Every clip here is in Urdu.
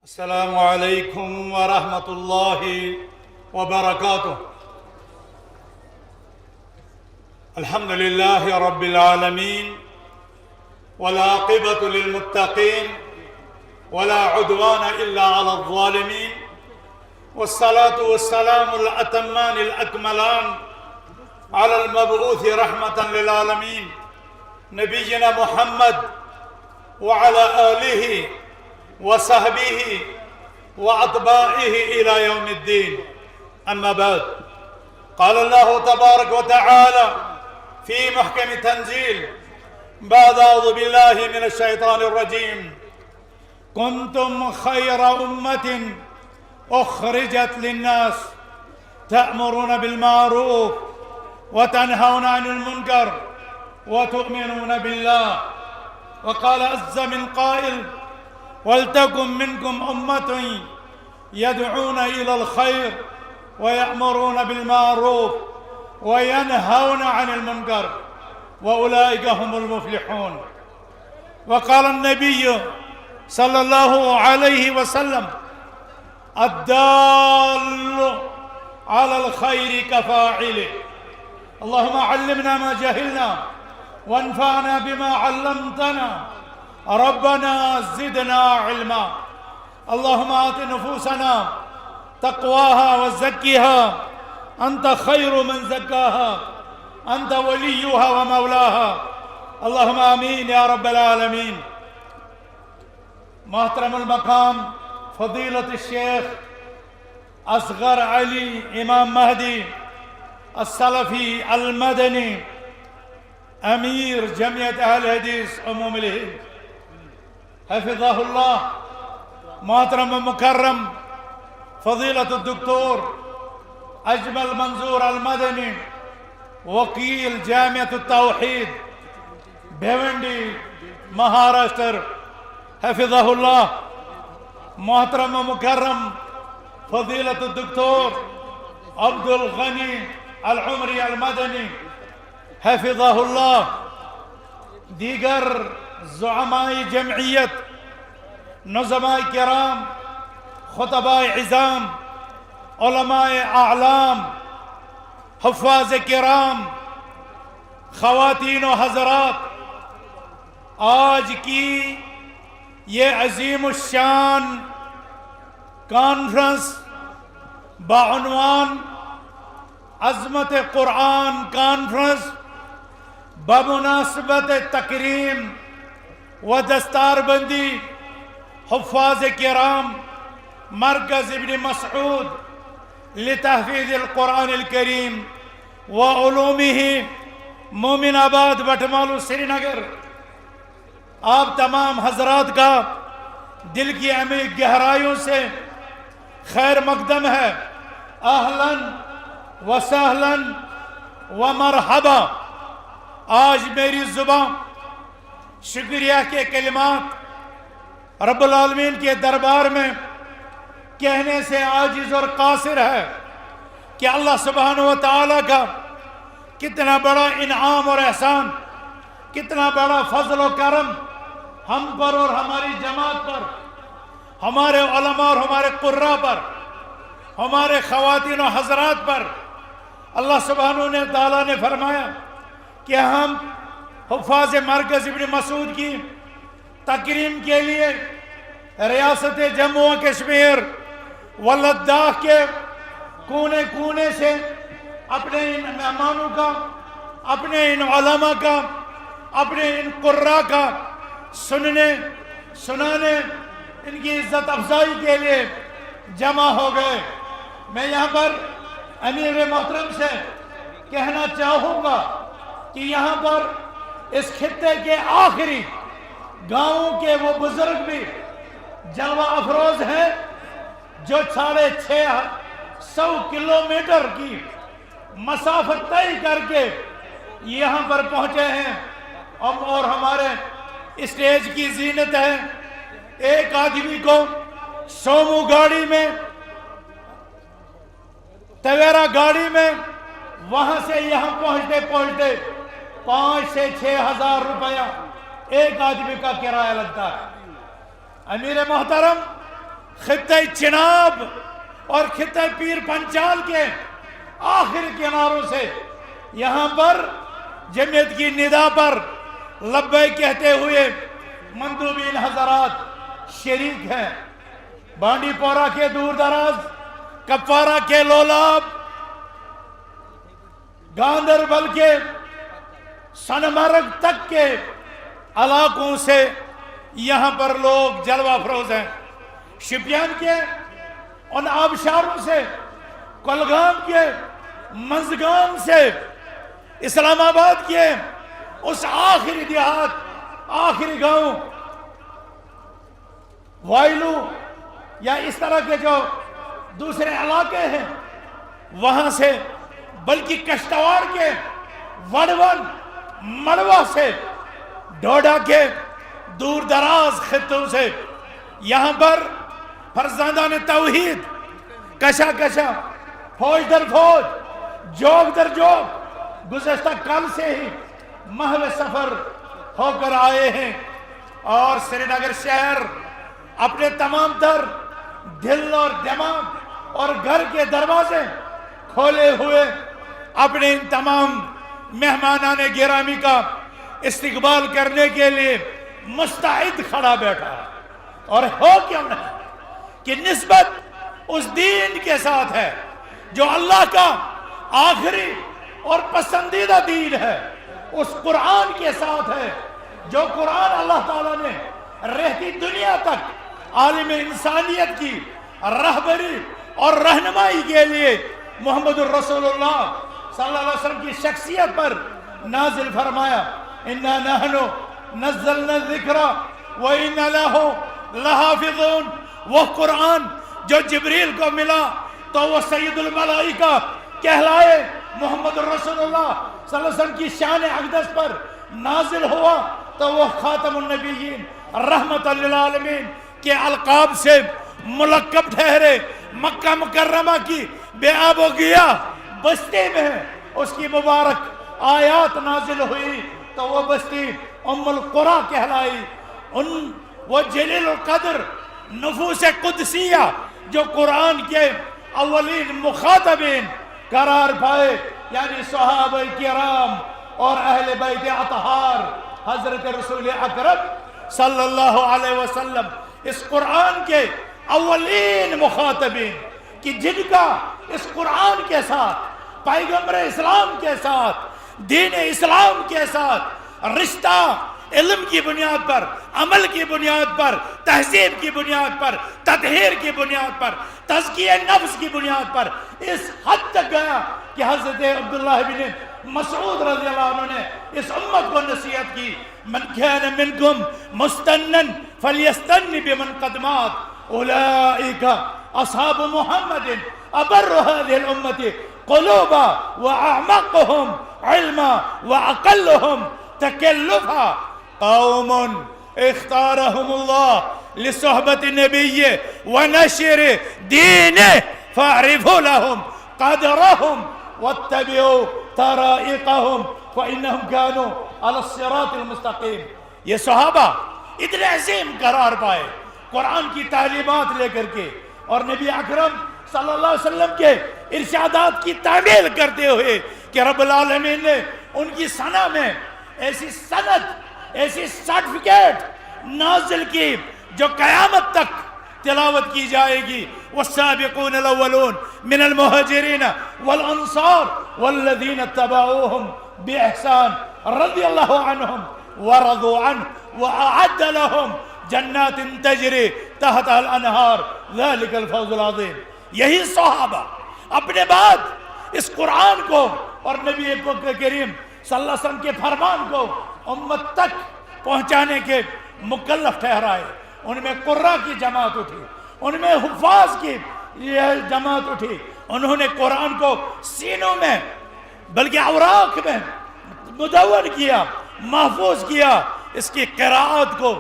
السلام عليكم ورحمة الله وبركاته. الحمد لله رب العالمين، والعاقبة للمتقين، ولا عدوان إلا على الظالمين، والصلاة والسلام الأتمان الأكملان على المبعوث رحمة للعالمين نبينا محمد وعلى آله وصحبه وأتباعه إلى يوم الدين. أما بعد، قال الله تبارك وتعالى في محكم تنزيل بعد أعوذ بالله من الشيطان الرجيم: كنتم خير أمة أخرجت للناس تأمرون بالمعروف وتنهون عن المنكر وتؤمنون بالله. وقال عز من قائل: ولتكن منكم أمة يدعون إلى الخير ويأمرون بالمعروف وينهون عن المنكر وأولئك هم المفلحون. وقال النبي صلى الله عليه وسلم: الدال على الخير كفاعله. اللهم علمنا ما جهلنا وانفعنا بما علمتنا، ربنا زدنا علما. اللهم آت نفوسنا تقواها وزكها، أنت خير من زكاها، أنت وليها ومولاها. اللهم آمين يا رب العالمين. محترم المقام فضيلة الشيخ أصغر علي إمام مهدي السلفي المدني أمير جمعية أهل الحديث عموم الهند حفظه الله. محترم ومكرم فضيلة الدكتور أجمل منظور المدني وكيل جامعة التوحيد بھیونڈی مہاراشٹر حفظہ اللہ. محترم ومكرم فضيلة الدكتور عبد الغني العمري المدني حفظه الله. دیگر زعماء جمعیت، نظماء کرام، خطباء عظام، علماء اعلام، حفاظ کرام، خواتین و حضرات، آج کی یہ عظیم الشان کانفرنس بعنوان عظمت قرآن کانفرنس بمناسبت تکریم و دستار بندی حفاظ کرام مرکز ابن مسعود لتحفیظ القرآن الکریم وعلومه مومن آباد بٹمالو سری نگر، آپ تمام حضرات کا دل کی عمیق گہرائیوں سے خیر مقدم ہے. اہلاً و سہلاً و مرحبا. آج میری زبان شکریہ کے کلمات رب العالمین کے دربار میں کہنے سے عاجز اور قاصر ہے کہ اللہ سبحانہ و تعالیٰ کا کتنا بڑا انعام اور احسان، کتنا بڑا فضل و کرم ہم پر اور ہماری جماعت پر، ہمارے علماء اور ہمارے قراء پر، ہمارے خواتین و حضرات پر. اللہ سبحانہ تعالیٰ نے فرمایا کہ ہم حفاظ مرکز ابن مسعود کی تکریم کے لیے ریاست جموں و کشمیر و لداخ کے کونے کونے سے اپنے ان مہمانوں کا، اپنے ان علماء کا، اپنے ان قراء کا سننے سنانے، ان کی عزت افزائی کے لیے جمع ہو گئے. میں یہاں پر امیر محترم سے کہنا چاہوں گا کہ یہاں پر اس خطے کے آخری گاؤں کے وہ بزرگ بھی جلوہ افروز ہیں جو 650 کلومیٹر کی مسافت طے کر کے یہاں پر پہنچے ہیں، اور ہمارے اسٹیج کی زینت ہے ایک آدمی کو سومو گاڑی میں، تویرا گاڑی میں، وہاں سے یہاں پہنچتے پہنچتے 5 سے 6 ہزار روپیہ ایک آدمی کا کرایہ لگتا ہے. امیر محترم خطہ چناب اور خطہ پیر پنچال کے آخری کناروں سے یہاں پر جمعیت کی ندا پر لبیک کہتے ہوئے مندوبین حضرات شریک ہیں۔ بانڈی پورہ کے دور دراز، کپوارہ کے لولاب، گاندربل کے سنمرگ تک کے علاقوں سے یہاں پر لوگ جلوہ افروز ہیں۔ شپیان کے ان آبشاروں سے، کولگام کے منزگام سے، اسلام آباد کے اس آخری دیہات، آخری گاؤں وائلو یا اس طرح کے جو دوسرے علاقے ہیں وہاں سے، بلکہ کشتوار کے وڑون مڑوا سے، ڈوڈا کے دور دراز خطوں سے یہاں پر فرزندان توحید کشا کشا، فوج در فوج، جوگ در جوگ گزشتہ کل سے ہی محو سفر ہو کر آئے ہیں، اور سری نگر شہر اپنے تمام تر دل اور دماغ اور گھر کے دروازے کھولے ہوئے اپنے ان تمام مہمانان گرامی کا استقبال کرنے کے لیے مستعد کھڑا بیٹھا، اور ہو کیوں نہیں کہ نسبت اس دین کے ساتھ ہے جو اللہ کا آخری اور پسندیدہ دین ہے، اس قرآن کے ساتھ ہے جو قرآن اللہ تعالیٰ نے رہتی دنیا تک عالم انسانیت کی رہبری اور رہنمائی کے لیے محمد الرسول اللہ صلی اللہ علیہ وسلم کی شخصیت پر نازل فرمایا۔ اِنَّا نَحْنُ نَزَّلْنَا الذِّكْرَ وَإِنَّا لَهُ لَحَافِظُونَ۔ وہ قرآن جو جبریل کو ملا تو وہ سید الملائکہ کہلائے، محمد الرسول اللہ صلی اللہ علیہ وسلم کی شان اقدس پر نازل ہوا تو وہ خاتم النبیین رحمت للعالمین کے القاب سے ملقب ٹھہرے۔ مکہ مکرمہ کی بے آب و گیا بستی میں اس کی مبارک آیات نازل ہوئی تو وہ بستی ام القرى کہلائی۔ وہ جلیل القدر نفوس قدسیہ جو قرآن کے اولین مخاطبین قرار پائے، یعنی صحابہ کرام اور اہل بیت اطہار حضرت رسول اکرم صلی اللہ علیہ وسلم، اس قرآن کے اولین مخاطبین کہ جن کا اس قرآن کے ساتھ، پیغمبر اسلام کے ساتھ، دین اسلام کے ساتھ رشتہ علم کی بنیاد پر، عمل کی بنیاد پر، تہذیب کی بنیاد پر، تطہیر کی بنیاد پر، تزکیہ نفس کی بنیاد پر اس حد تک گیا کہ حضرت عبداللہ بن مسعود رضی اللہ عنہ نے اس امت کو نصیحت کی، من کان منکم مستنن فلیستن بمن قدمات اولئک اصحاب محمد ابر هذه الامة قلوبا واعمقهم علما واقلهم تکلفا قوم اختارهم الله لصحبة النبي ونشر دينه فاعرفوا لهم قدرهم واتبعوا طرائقهم فإنهم كانوا على الصراط المستقيم۔ یہ صحابہ اتنے عظیم قرار پائے قرآن کی تعلیمات لے کر کے، اور نبی اکرم صلی اللہ علیہ وسلم کے ارشادات کی تعمیل کرتے ہوئے کہ رب العالمین نے ان کی ثنا میں ایسی سند، ایسی سرٹیفکیٹ نازل کی جو قیامت تک تلاوت کی جائے گی۔ والسابقون الاولون من المہاجرین والانصار والذین اتبعوهم باحسان رضی اللہ عنہم ورضوا عنہ واعد لهم جنات تجری تحت الانہار ذلک الفوز العظیم۔ یہی صحابہ اپنے بعد اس قرآن کو اور نبی کریم صلی اللہ علیہ وسلم کے فرمان کو امت تک پہنچانے کے مکلف ٹھہرائے۔ ان میں قرہ کی جماعت اٹھی، ان میں حفاظ کی جماعت اٹھی، انہوں نے قرآن کو سینوں میں بلکہ اوراق میں مدون کیا، محفوظ کیا۔ اس کی قراءت کو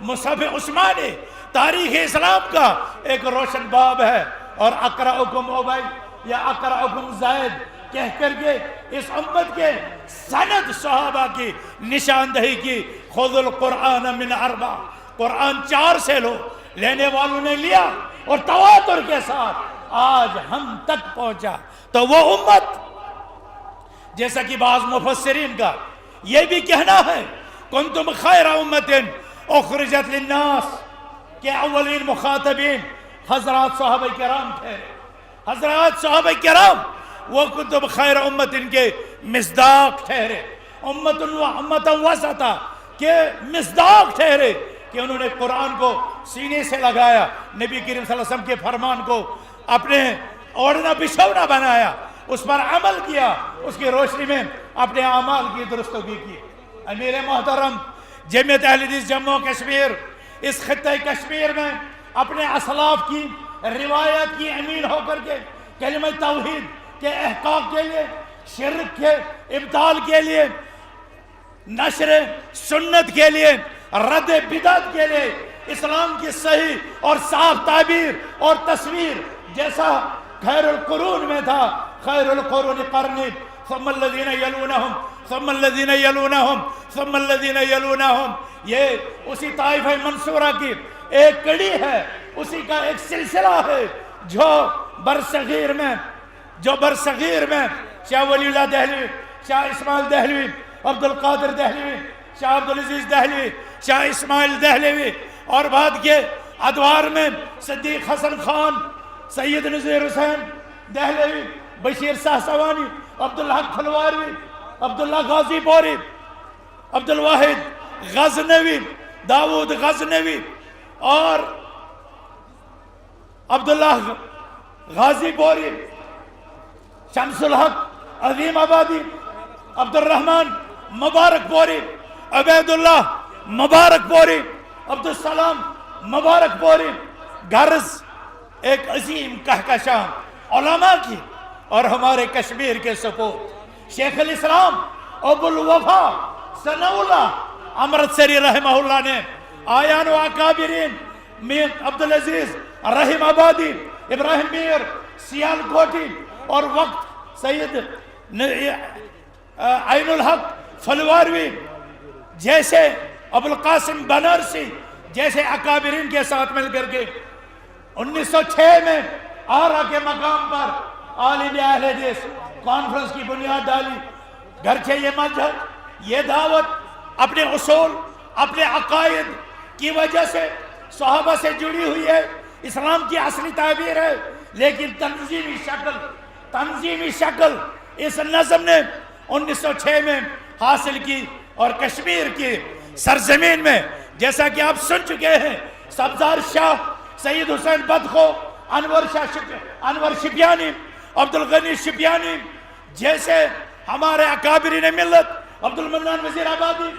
مصحف عثمانی تاریخ اسلام کا ایک روشن باب ہے، اور اقرأکم ابی یا اقرأکم زید کہہ کر کے اس امت کے سند صحابہ کی نشاندہی کی۔ خذ القرآن من اربع، قرآن 4 سے لو، لینے والوں نے لیا، اور تواتر کے ساتھ آج ہم تک پہنچا. تو وہ امت جیسا کہ بعض مفسرین کا یہ بھی کہنا ہے کنتم خیر امت اخرجت للناس کہ اولین مخاطبین حضرات صحابہ کرام تھے. حضرات صحابہ کرام وہ کنتم خیر امت ان کے مصداق ٹھہرے, امت وسطا کے مصداق ٹھہرے کہ انہوں نے قرآن کو سینے سے لگایا, نبی کریم صلی اللہ علیہ وسلم کے فرمان کو اپنے اوڑھنا بچھونا بنایا, اس پر عمل کیا, اس کی روشنی میں اپنے اعمال کی درستگی کی. امیر محترم جمعیت اہل حدیث جموں کشمیر اس خطہ کشمیر میں اپنے اسلاف کی روایت کی امین ہو کر کے کلمہ توحید کے احقاق کے لیے, شرک کے ابطال کے لیے, نشر سنت کے لیے, رد بدعت کے لیے, اسلام کی صحیح اور صاف تعبیر اور تصویر جیسا خیر القرون میں تھا, خیر القرون قرنی ثم الذین یلونہم ثم الذین یلونہم ثم الذین یلونہم, یہ اسی طائفہ منصورہ کی ایک کڑی ہے, اسی کا ایک سلسلہ ہے جو برصغیر میں شاہ ولی اللہ دہلوی, شاہ اسماعیل دہلوی, عبد القادر دہلوی, شاہ عبدالعزیز دہلوی, شاہ اسماعیل دہلوی, اور بعد کے ادوار میں صدیق حسن خان, سید نذیر حسین دہلوی, بشیر سہسوانی, عبدالحق پھلواروی, عبداللہ غازی پوری, عبدالواحد غزنوی, داود غزنوی, اور عبداللہ غازی پوری, شمس الحق عظیم آبادی, عبد الرحمن مبارک پوری, عبید اللہ مبارک پوری, عبدالسلام مبارک پوری. غرض ایک عظیم کہکشاں علماء کی اور ہمارے کشمیر کے سپوت شیخ الاسلام ابو الوفا ثناء اللہ امرتسری رحمہ اللہ نے آیان و اکابرین میر عبدالعزیز رحیم آبادی, ابراہیم میر سیال کوٹی, اور وقت سید عین الحق پھلواروی جیسے, ابوالقاسم بنارسی جیسے اکابرین کے ساتھ مل کر کے 1906 میں آرا کے مقام پر آل انڈیا اہل حدیث کانفرنس کی بنیاد ڈالی. گرچہ یہ مذہب, یہ دعوت اپنے اصول, اپنے عقائد کی وجہ سے صحابہ سے جڑی ہوئی ہے, اسلام کی اصلی تعبیر ہے, لیکن تنظیمی شکل اس نظم نے 1906 میں حاصل کی, اور کشمیر کی سرزمین میں جیسا کہ آپ سن چکے ہیں سبزار شاہ, سید حسین بدخو, انور شپیانی, عبدالغنی شپیانی جیسے ہمارے اکابرین ملت, عبد المنان وزیر آبادی,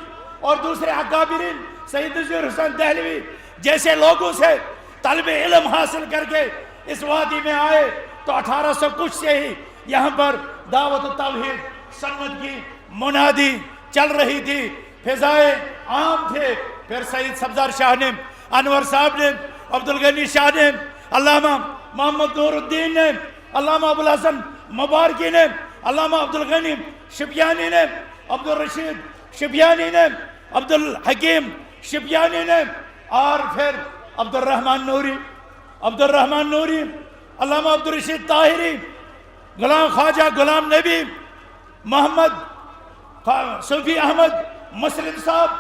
اور دوسرے اکابرین سید نذیر حسین دہلوی جیسے لوگوں سے طلب علم حاصل کر کے اس وادی میں آئے, تو 1800 کچھ سے ہی یہاں پر دعوت توحید سنت کی منادی چل رہی تھی, فضائے عام تھے. پھر سید سبزار شاہ نے, انور صاحب نے, عبدالغنی شاہ نے, علامہ محمد نور الدین نے, علامہ ابوالحسن مبارکی نے, علامہ عبدالغنی شپیانی نے, عبدالرشید شپیانی نے, عبدالحکیم شپیانی نے, اور پھر عبدالرحمن نوری, علامہ عبدالرشید طاہری, غلام خواجہ غلام نبی, محمد صوفی احمد مسلم صاحب,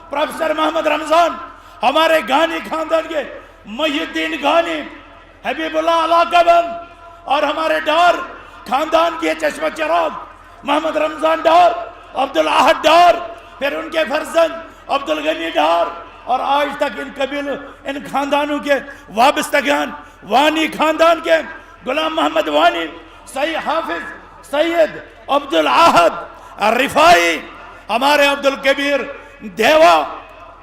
پروفیسر محمد رمضان, ہمارے گانی خاندان کے محی الدین گانی, حبیب اللہ علاقہ بند, اور ہمارے ڈار خاندان کے چشمہ چراغ محمد رمضان ڈار, عبدالاحد ڈار, پھر ان کے فرزند عبدالغنی ڈار, اور آج تک ان خاندانوں کے وابستگان, وانی خاندان کے غلام محمد وانی, سید حافظ سید عبدالاحد رفائی, ہمارے عبدالکبیر دیوا,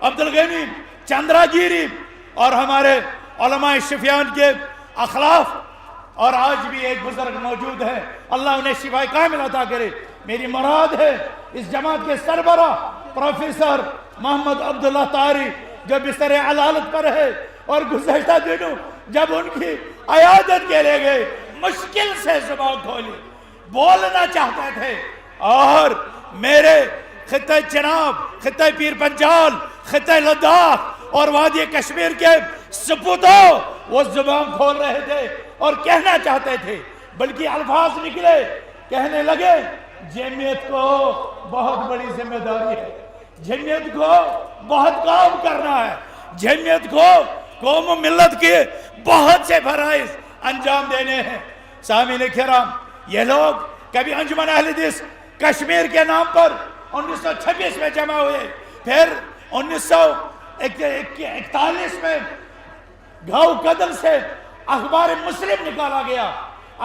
عبدالغنی چندرا گیری, اور ہمارے علماء شفیان کے اخلاف. اور آج بھی ایک بزرگ موجود ہے, اللہ انہیں شفا کامل عطا کرے. میری مراد ہے اس جماعت کے سربراہ پروفیسر محمد عبداللہ طاری, جو بستر علالت پر ہے, اور گزشتہ دنوں جب ان کی عیادت کے لے گئے مشکل سے زبان کھولی, بولنا چاہتے تھے, اور میرے خطہ چناب, خطہ پیر پنجال, خطہ لداخ اور وادی کشمیر کے سپوتوں وہ زبان کھول رہے تھے اور کہنا چاہتے تھے، بلکہ الفاظ نکلے، کہنے لگے جمعیت کو بہت بڑی ذمہ داری ہے، جمعیت کو بہت کام کرنا ہے، جمعیت کو قوم و ملت کے بہت سے فرائض انجام دینے ہیں۔ سامعین کرام، یہ لوگ کبھی انجمن اہل حدیث کشمیر کے نام پر 1926 میں جمع ہوئے، پھر 1941 میں گھاؤ قدل سے اخبار مسلم نکالا گیا،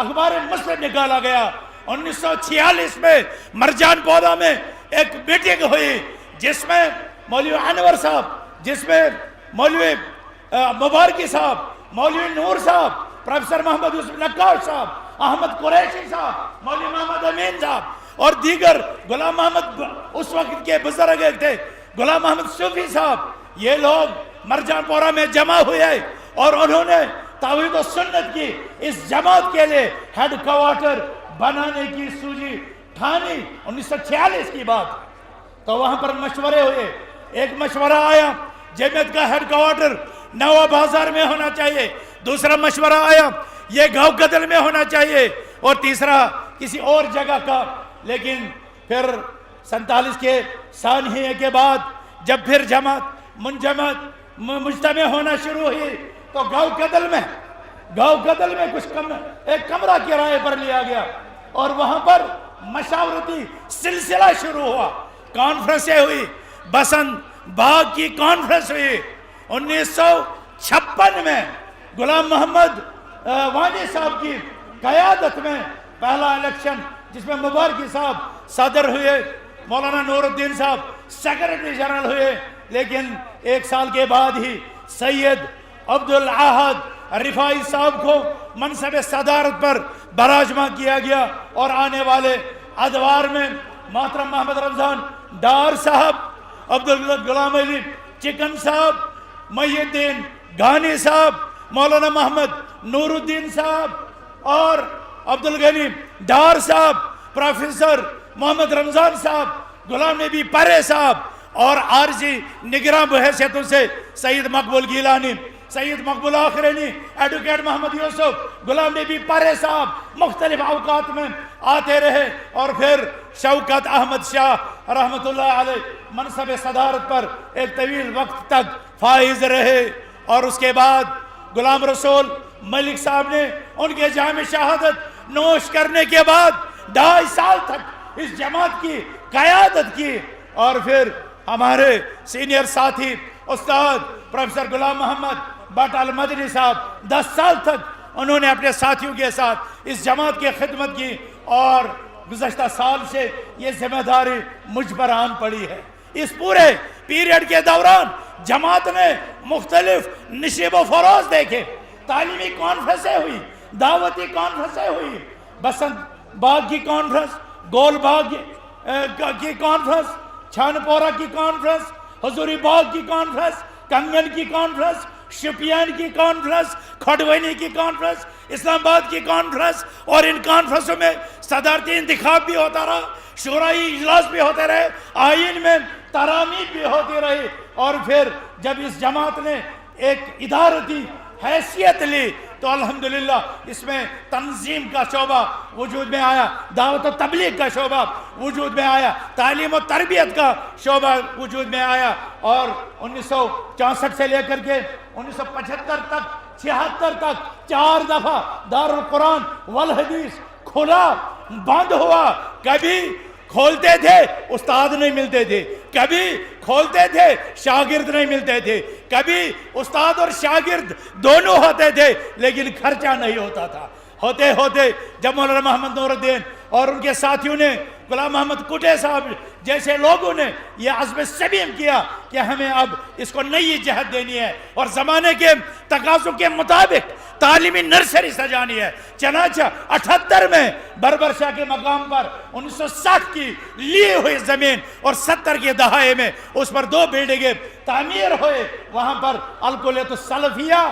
اخبار مسلم نکالا گیا۔ 1946 میں مرجان پودا میں ایک میٹنگ ہوئی جس میں مولوی انور صاحب، جس میں مولوی مبارکی صاحب، مولوی نور صاحب، پروفیسر محمد یوسف نقاش صاحب، احمد قریشی صاحب، مولوی محمد امین صاحب اور دیگر، غلام محمد اس وقت کے بزرگ تھے، غلام محمد صوفی صاحب، یہ لوگ مرجان پورہ میں جمع ہوئے اور انہوں نے توحید و سنت کی اس جماعت کے لیے ہیڈ کوارٹر بنانے کی سوچی ٹھانی۔ 1946 کی بات، تو وہاں پر مشورے ہوئے، ایک مشورہ آیا جمعیت کا ہیڈ کوارٹر نوا بازار میں ہونا چاہیے، دوسرا مشورہ آیا یہ گاؤں قدل میں ہونا چاہیے، اور تیسرا کسی اور جگہ کا۔ لیکن پھر 47 کے سانحے کے بعد جب پھر جماعت مجتمع ہونا شروع ہوئی تو گاؤں قدل میں ایک کمرہ کرائے پر لیا گیا اور وہاں پر مشاورتی سلسلہ شروع ہوا، کانفرنسیں ہوئی، بسنت باغ کی کانفرنس ہوئی۔ 1956 میں غلام محمد وانی صاحب کی قیادت میں پہلا الیکشن جس میں مبارکی صاحب صدر ہوئے، مولانا نور الدین صاحب سیکرٹری جنرل ہوئے، لیکن ایک سال کے بعد ہی سید عبدالاحد رفاعی صاحب کو منصب صدارت پر براجمان کیا گیا، اور آنے والے ادوار میں محترم محمد رمضان ڈار صاحب، عبدالغلام علی چکن صاحب، محی الدین گانی صاحب، مولانا محمد نور الدین صاحب اور عبدالغنی ڈار صاحب، پروفیسر محمد رمضان صاحب، غلام نبی پرے صاحب، اور عارضی نگراں بحیثیتوں سے سید مقبول گیلانی، سید مقبول آخرینی، ایڈوکیٹ محمد یوسف، غلام نبی پرے صاحب مختلف اوقات میں آتے رہے، اور پھر شوکت احمد شاہ رحمت اللہ علیہ منصب صدارت پر ایک طویل وقت تک فائز رہے، اور اس کے بعد غلام رسول ملک صاحب نے ان کے جام شہادت نوش کرنے کے بعد 2.5 سال تک اس جماعت کی قیادت کی، اور پھر ہمارے سینئر ساتھی استاد پروفیسر غلام محمد بٹ المدنی صاحب 10 سال تک انہوں نے اپنے ساتھیوں کے ساتھ اس جماعت کی خدمت کی، اور گزشتہ سال سے یہ ذمہ داری مجھ پر آن پڑی ہے۔ اس پورے پیریڈ کے دوران جماعت نے مختلف نشیب و فروز دیکھے، تعلیمی کانفرنسیں ہوئی، دعوتی کانفرنسیں ہوئی، بسنت باغ کی کانفرنس، گول باغ کی کانفرنس، چھان پورہ کی کانفرنس، حضوری باغ کی کانفرنس، کنگن کی کانفرنس، شپیان کی کانفرنس، کھڑوینی کی کانفرنس، اسلام آباد کی کانفرنس، اور ان کانفرنسوں میں صدارتی انتخاب بھی ہوتا رہا، شورائی اجلاس بھی ہوتے رہے، آئین میں ترامیم بھی ہوتی رہی، اور پھر جب اس جماعت نے ایک ادارتی حیثیت لی تو الحمدللہ اس میں تنظیم کا شعبہ وجود میں آیا، دعوت و تبلیغ کا شعبہ وجود میں آیا، تعلیم و تربیت کا شعبہ وجود میں آیا، اور 1964 سے لے کر کے 1975 تک 76 تک 4 دفعہ دارالقرآن والحدیث کھلا بند ہوا، کبھی کھولتے تھے استاد نہیں ملتے تھے، کبھی کھولتے تھے شاگرد نہیں ملتے تھے، کبھی استاد اور شاگرد دونوں ہوتے تھے لیکن خرچہ نہیں ہوتا تھا۔ ہوتے ہوتے جب مولانا محمد نور الدین اور ان کے ساتھیوں نے، غلام محمد کٹے صاحب جیسے لوگوں نے یہ عزم صمیم کیا کہ ہمیں اب اس کو نئی جہت دینی ہے اور زمانے کے تقاضوں کے مطابق تعلیمی نرسری سجانی ہے، چنانچہ 78 میں بربر شاہ کے مقام پر 1960 کی لی ہوئی زمین اور 70 کے دہائے میں اس پر 2 بلڈنگیں تعمیر ہوئے، وہاں پر الکلیت السلفیہ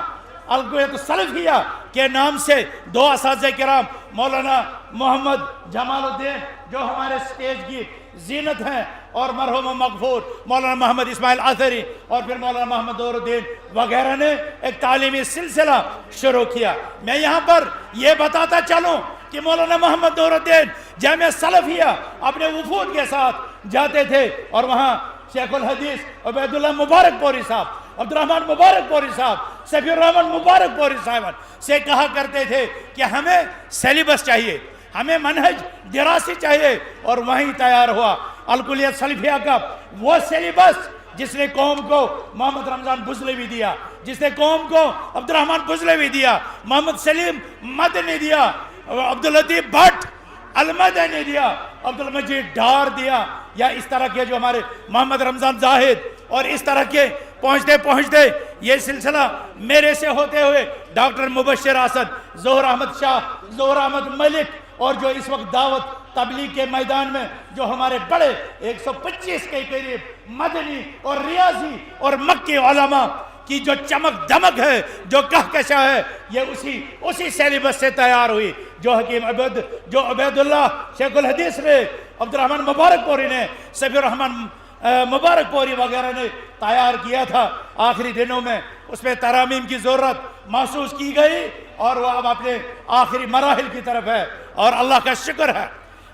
کے نام سے 2 اساتذہ کرام، مولانا محمد جمال الدین جو ہمارے سٹیج کی زینت ہیں، اور مرحوم مغفور مولانا محمد اسماعیل اثری اور پھر مولانا محمد دور الدین وغیرہ نے ایک تعلیمی سلسلہ شروع کیا. میں یہاں پر یہ بتاتا چلوں کہ مولانا محمد دور الدین جامعہ سلفیہ اپنے وفود کے ساتھ جاتے تھے اور وہاں شیخ الحدیث عبید اللہ مبارک پوری صاحب، عبد الرحمن مبارک پوری صاحب، سفی الرحمن مبارک پوری صاحب سے کہا کرتے تھے کہ ہمیں سیلیبس چاہیے، ہمیں منہج دراسی چاہیے. اور وہیں تیار ہوا الکلیہ سلفیہ کا وہ سیلیبس جس نے قوم کو محمد رمضان بزلوی دیا، جس نے قوم کو عبد الرحمن بزلوی دیا، محمد سلیم مدنی دیا، عبداللطیف بھٹ المدنی نے دیا، عبدالمجید ڈار دیا، یا اس طرح کے جو ہمارے محمد رمضان زاہد، اور اس طرح کے پہنچتے پہنچتے یہ سلسلہ میرے سے ہوتے ہوئے ڈاکٹر مبشر اسد، ظہور احمد شاہ، ظہور احمد ملک، اور جو اس وقت دعوت تبلیغ کے میدان میں جو ہمارے بڑے 125 کے قریب مدنی اور ریاضی اور مکی علماء کی جو چمک دمک ہے، جو کہکشاں ہے، یہ اسی سیلیبس سے تیار ہوئی جو حکیم جو عبید اللہ شیخ الحدیث نے، عبد الرحمن مبارک پوری نے، سفی الرحمن مبارک پوری وغیرہ نے تیار کیا تھا. آخری دنوں میں اس میں ترامیم کی ضرورت محسوس کی گئی اور وہ اب اپنے آخری مراحل کی طرف ہے، اور اللہ کا شکر ہے.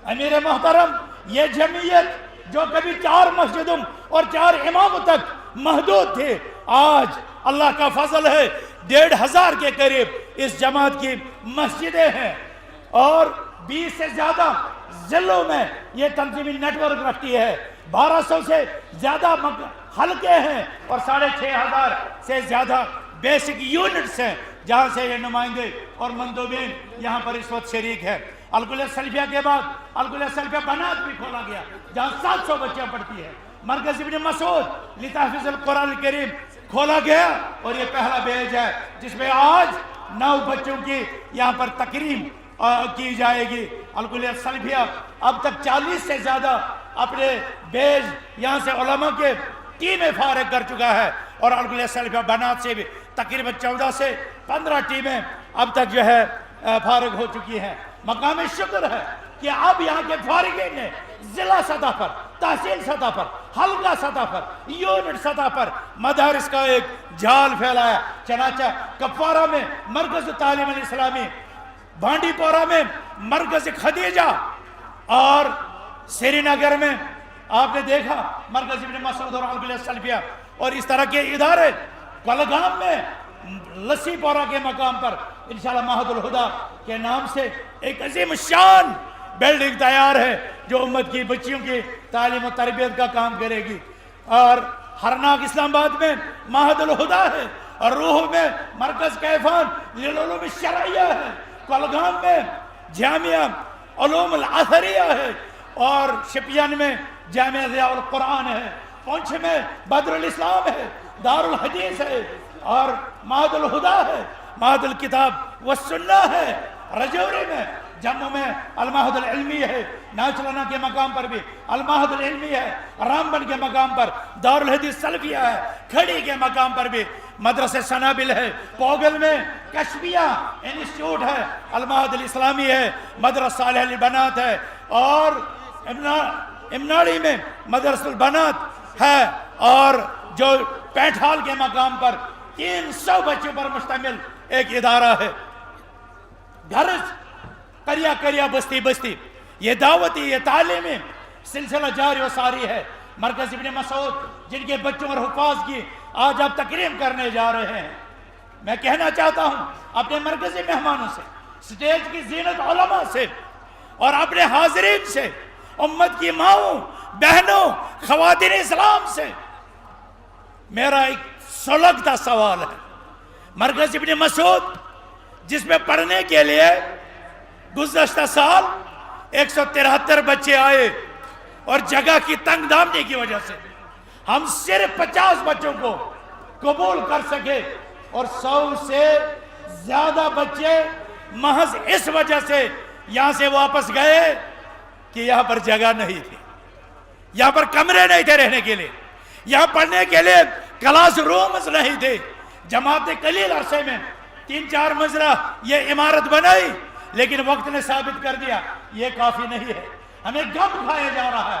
امیر محترم، یہ جمعیت جو کبھی 4 مسجدوں اور 4 اماموں تک محدود تھی، آج اللہ کا فضل ہے 1,500 کے قریب اس جماعت کی مسجدیں ہیں، اور 20 سے زیادہ ضلعوں میں یہ تنظیمی نیٹ ورک رکھتی ہے. 1200 سے زیادہ حلقے ہیں اور 6,500 سے زیادہ بیسک یونٹس ہیں جہاں سے یہ نمائندے اور مندوبین یہاں پر اس وقت شریک ہیں. الکلیہ سلفیہ کے بعد الکلیہ سلفیہ بنات بھی کھولا گیا جہاں 700 بچیاں پڑھتی ہیں. مرکز ابن مسعود لتحفیظ القرآن الکریم کھولا گیا اور یہ پہلا بیج ہے جس میں آج 9 بچوں کی یہاں پر تکریم کی جائے گی. الکلیہ سلفیہ اب تک 40 سے زیادہ اپنے بیج یہاں سے علماء کے ٹیمیں فارغ کر چکا ہے، اور الکلیہ سلفیہ بنات سے بھی تقریباً 14 سے 15 ٹیمیں اب تک جو ہے فارغ ہو چکی ہیں. مقام شکر ہے کہ اب یہاں کے فارغین نے ضلع سطح پر، تحصیل سطح پر، حلقہ سطح پر، یونٹ سطح پر مدارس کا ایک جال پھیلایا. چنانچہ کپوارہ میں مرکز تعلیم الاسلامی، بانڈی پورہ میں مرکز خدیجہ، اور سری نگر میں آپ نے دیکھا مرکز ابن مسعود اور الکلیہ سلفیہ، اور اس طرح کے ادارے. کولگام میں لسی پورہ کے مقام پر انشاءاللہ معہد الہدا کے نام سے ایک عظیم شان بلڈنگ تیار ہے جو امت کی بچیوں کی تعلیم و تربیت کا کام کرے گی. اور ہرناک اسلام آباد میں معہد الہدا ہے، اور روح میں مرکز کیفان للعلوم الشرعیہ ہے. کولگام میں جامعہ علوم الاثریہ ہے، اور شپین میں جامعہ ضیاء القرآن ہے. پونچھ میں بدر الاسلام ہے، دار الحدیث ہے، اور معہد الہدا ہے، معہد الکتاب والسنہ ہے. رجوری میں، جموں میں المعہد العلمی ہے، ناچلنا کے مقام پر بھی المعہد العلمی ہے، رامبن کے مقام پر دار الحدیث سلفیہ ہے، کھڑی کے مقام پر بھی مدرسہ سنابل ہے. پوگل میں کشمیہ انسٹیٹیوٹ ہے، المعہد الاسلامی ہے، مدرسہ صالح البنات ہے، اور امناڑی میں مدرسہ البنات ہے، اور جو پینٹھال کے مقام پر 300 بچوں پر مشتمل ایک ادارہ ہے. گھرز کریا کریا بستی بستی یہ دعوتی، یہ تعلیمی سلسلہ جاری و ساری ہے. مرکز ابن مسعود جن کے بچوں اور حفاظ کی آج آپ تکریم کرنے جا رہے ہیں، میں کہنا چاہتا ہوں اپنے مرکزی مہمانوں سے، سٹیج کی زینت علماء سے، اور اپنے حاضرین سے، امت کی ماؤں بہنوں خواتین اسلام سے میرا ایک سلگتا سوال ہے. مرکز ابن مسعود جس میں پڑھنے کے لیے گزشتہ سال 173 بچے آئے، اور جگہ کی تنگ دامنی کی وجہ سے ہم صرف 50 بچوں کو قبول کر سکے، اور 100 سے زیادہ بچے محض اس وجہ سے یہاں سے واپس گئے کہ یہاں پر جگہ نہیں تھی، یہاں پر کمرے نہیں تھے رہنے کے لیے، یہاں پڑھنے کے لیے کلاس رومز نہیں تھے. جماعت قلیل عرصے میں 3-4 منزلہ یہ عمارت بنائی، لیکن وقت نے ثابت کر دیا یہ کافی نہیں ہے. ہمیں غم کھایا جا رہا ہے،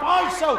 500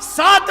7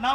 9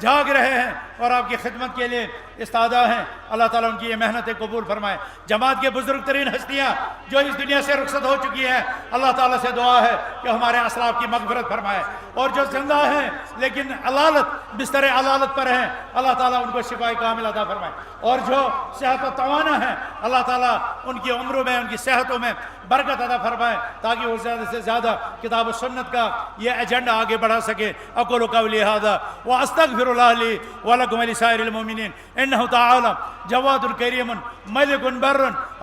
جاگ رہے ہیں اور آپ کی خدمت کے لیے استعداد ہیں. اللہ تعالیٰ ان کی یہ محنتیں قبول فرمائے. جماعت کے بزرگ ترین ہستیاں جو اس دنیا سے رخصت ہو چکی ہیں, اللہ تعالیٰ سے دعا ہے کہ ہمارے اسلاف کی مغفرت فرمائے. اور جو زندہ ہیں لیکن علالت بستر علالت پر ہیں, اللہ تعالیٰ ان کو شفائے کامل عطا فرمائے. اور جو صحت و توانا ہیں, اللہ تعالیٰ ان کی عمروں میں, ان کی صحتوں میں برکت عطا فرمائے تاکہ وہ زیادہ سے زیادہ کتاب و سنت کا یہ ایجنڈا آگے بڑھا سکے. اقول قولی ھذا واستغفر اللہ لی ولکم ولسائر المؤمنین انہ تعالی جواد کریم ملک بر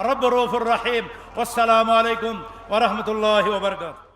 رب رؤوف رحیم. والسلام علیکم ورحمۃ اللہ وبرکاتہ.